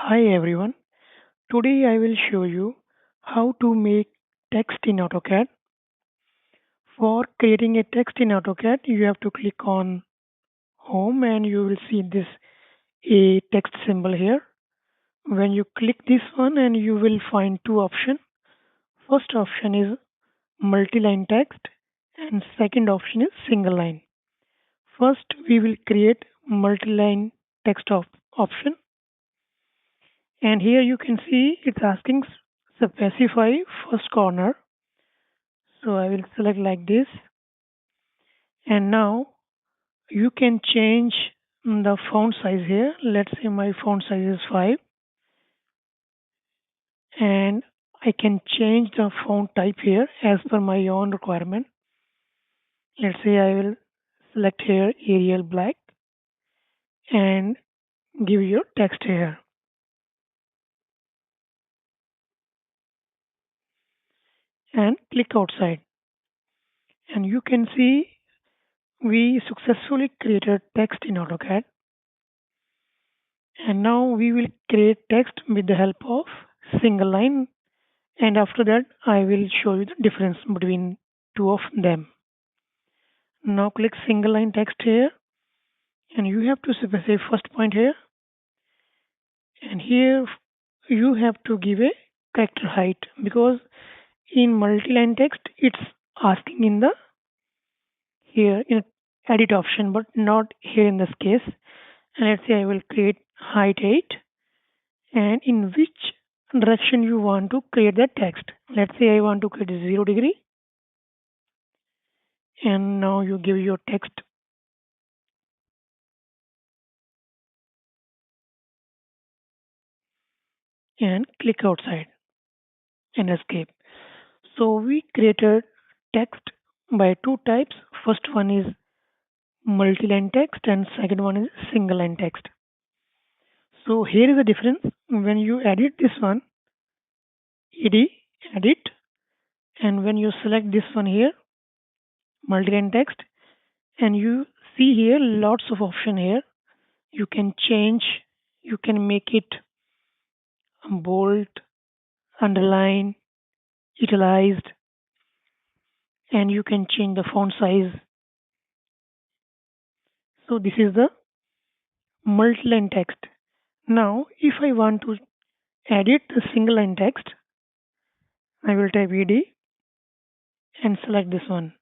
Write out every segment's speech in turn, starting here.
Hi everyone. Today I will show you how to make text in AutoCAD. For creating a text in AutoCAD, you have to click on Home and you will see this a text symbol here. When you click this one and you will find two options. First option is multi-line text and second option is single line. First we will create multi-line text option, and here you can see it's asking specify first corner. So I will select like this, and now you can change the font size here. Let's say my font size is 5, and I can change the font type here as per my own requirement. Let's say I will select here Arial Black and give your text here, and click outside. And you can see we successfully created text in AutoCAD. And now we will create text with the help of single line, and after that I will show you the difference between two of them. Now click single line text here, and you have to specify first point here, and here you have to give a character height, because in multi-line text it's asking in the here in edit option but not here in this case. And let's say I will create height 8, and in which direction you want to create that text. Let's say I want to create 0 degree, and now you give your text and click outside and escape. So we created text by two types. First one is multi-line text and second one is single line text. So here is the difference. When you edit this one, ed edit, and when you select this one here, multi-line text, and you see here lots of option here. You can change, you can make it bold, underline, italicized, and you can change the font size. So this is the multi-line text. Now, if I want to edit the single line text, I will type ed and select this one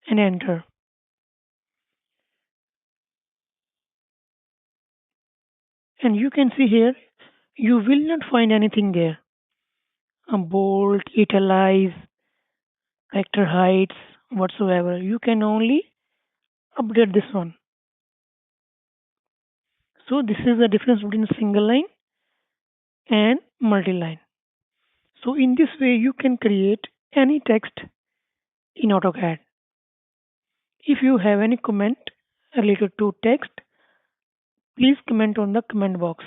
and enter. And you can see here, you will not find anything there. A bold, italize, character heights, whatsoever. You can only update this one. So this is the difference between single line and multi-line. So in this way, you can create any text in AutoCAD. If you have any comment related to text, please comment on the comment box.